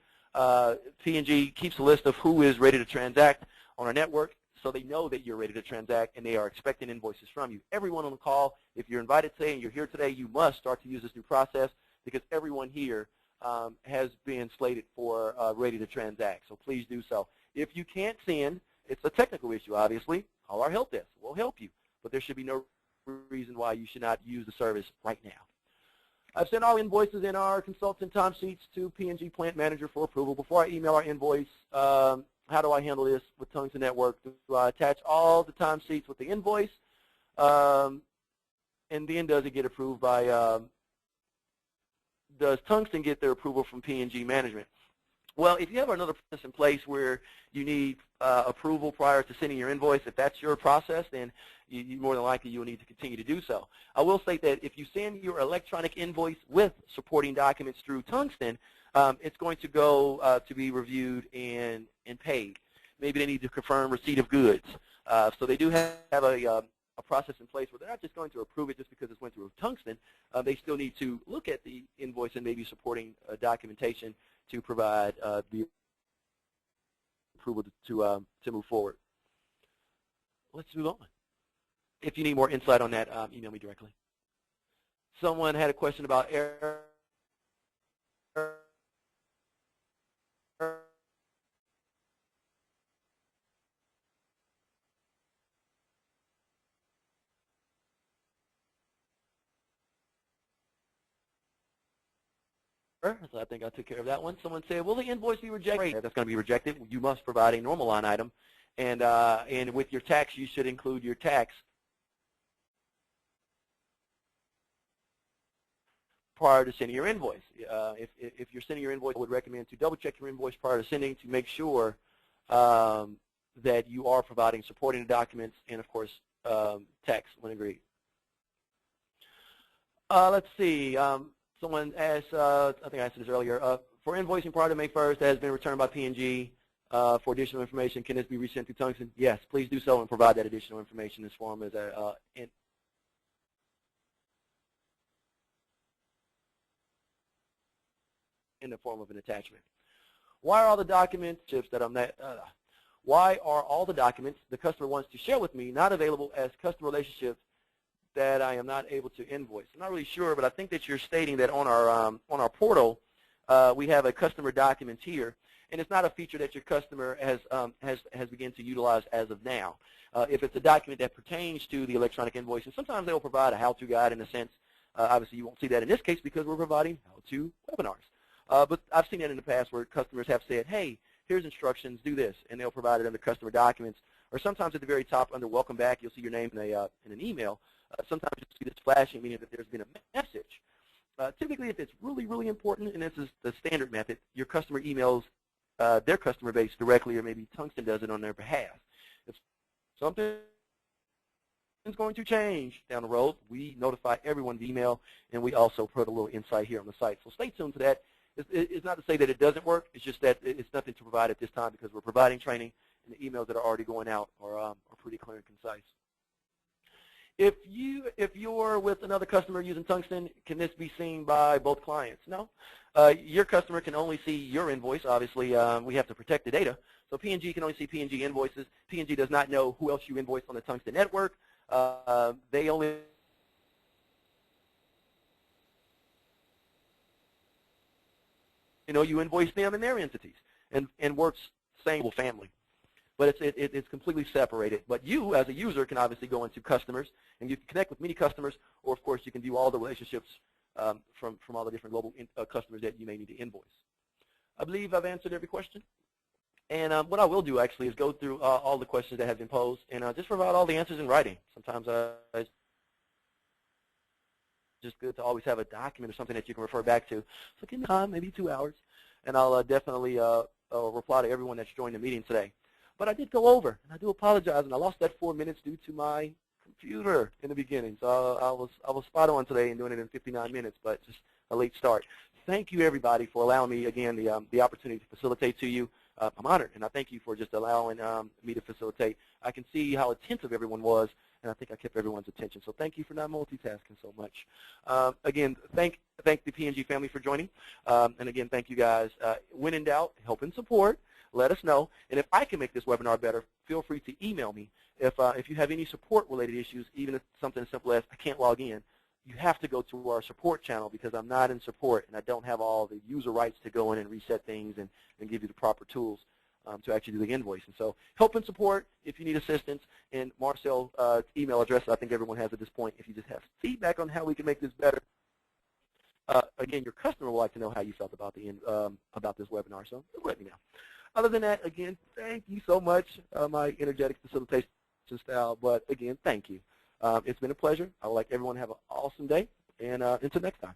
P&G keeps a list of who is ready to transact on our network, so they know that you're ready to transact, and they are expecting invoices from you. Everyone on the call, if you're invited today and you're here today, you must start to use this new process because everyone here has been slated for ready to transact. So please do so. If you can't send, it's a technical issue, obviously. Call our help desk. We'll help you. But there should be no reason why you should not use the service right now. I've sent all invoices in our consultant timesheets to P&G Plant Manager for approval. Before I email our invoice, how do I handle this with Tungsten Network? Do I attach all the timesheets with the invoice? And then does it get approved by, does Tungsten get their approval from P&G management? Well, if you have another process in place where you need approval prior to sending your invoice, if that's your process, then you more than likely you will need to continue to do so. I will state that if you send your electronic invoice with supporting documents through Tungsten, it's going to go to be reviewed and paid. Maybe they need to confirm receipt of goods. So they do have a process in place where they're not just going to approve it just because it went through Tungsten. They still need to look at the invoice and maybe supporting documentation to provide the approval to move forward. Let's move on. If you need more insight on that, email me directly. Someone had a question about error. So I think I took care of that one. Someone said, will the invoice be rejected? That's going to be rejected. You must provide a normal line item. And with your tax, you should include your tax prior to sending your invoice. If you're sending your invoice, I would recommend to double check your invoice prior to sending to make sure that you are providing supporting documents and, of course, tax when agreed. Let's see. Someone asked, I think I answered this earlier, for invoicing prior to May 1st that has been returned by P&G for additional information, can this be resent to Tungsten? Yes, please do so and provide that additional information in this form as in the form of an attachment. Why are all the documents why are all the documents the customer wants to share with me not available as customer relationships that I am not able to invoice? I'm not really sure, but I think that you're stating that on our portal we have a customer documents here, and it's not a feature that your customer has begun to utilize as of now. If it's a document that pertains to the electronic invoicing, sometimes they'll provide a how-to guide in a sense. Obviously, you won't see that in this case because we're providing how-to webinars. But I've seen that in the past where customers have said, hey, here's instructions, do this, and they'll provide it under customer documents. Or sometimes at the very top under welcome back, you'll see your name in an email. Sometimes you'll see this flashing, meaning that there's been a message. Typically, if it's really, really important, and this is the standard method, your customer emails their customer base directly, or maybe Tungsten does it on their behalf. If something is going to change down the road, we notify everyone via email, and we also put a little insight here on the site. So stay tuned to that. It's not to say that it doesn't work. It's just that it's nothing to provide at this time because we're providing training, and the emails that are already going out are pretty clear and concise. If you're with another customer using Tungsten, can this be seen by both clients? No. Your customer can only see your invoice. Obviously, we have to protect the data. So P&G can only see P&G invoices. P&G does not know who else you invoice on the Tungsten network. They only you invoice them and their entities, and works same family. But it's completely separated. But you, as a user, can obviously go into customers, and you can connect with many customers, or, of course, you can view all the relationships from all the different global customers that you may need to invoice. I believe I've answered every question. And what I will do, actually, is go through all the questions that have been posed and just provide all the answers in writing. Sometimes it's just good to always have a document or something that you can refer back to. So give me time, maybe 2 hours, and I'll definitely reply to everyone that's joined the meeting today. But I did go over, and I do apologize, and I lost that 4 minutes due to my computer in the beginning. So I was spot on today and doing it in 59 minutes, but just a late start. Thank you, everybody, for allowing me, again, the opportunity to facilitate to you. I'm honored, and I thank you for just allowing me to facilitate. I can see how attentive everyone was, and I think I kept everyone's attention. So thank you for not multitasking so much. Again, thank the P&G family for joining, and again, thank you guys. When in doubt, help and support. Let us know, and if I can make this webinar better, feel free to email me. If you have any support-related issues, even if something as simple as I can't log in, you have to go to our support channel because I'm not in support, and I don't have all the user rights to go in and reset things and give you the proper tools to actually do the invoicing. So help and support if you need assistance, and Marcel's email address I think everyone has at this point if you just have feedback on how we can make this better. Again, your customer will like to know how you felt about this webinar, so let me know. Other than that, again, thank you so much, my energetic facilitation style, but again, thank you. It's been a pleasure. I would like everyone to have an awesome day, and until next time.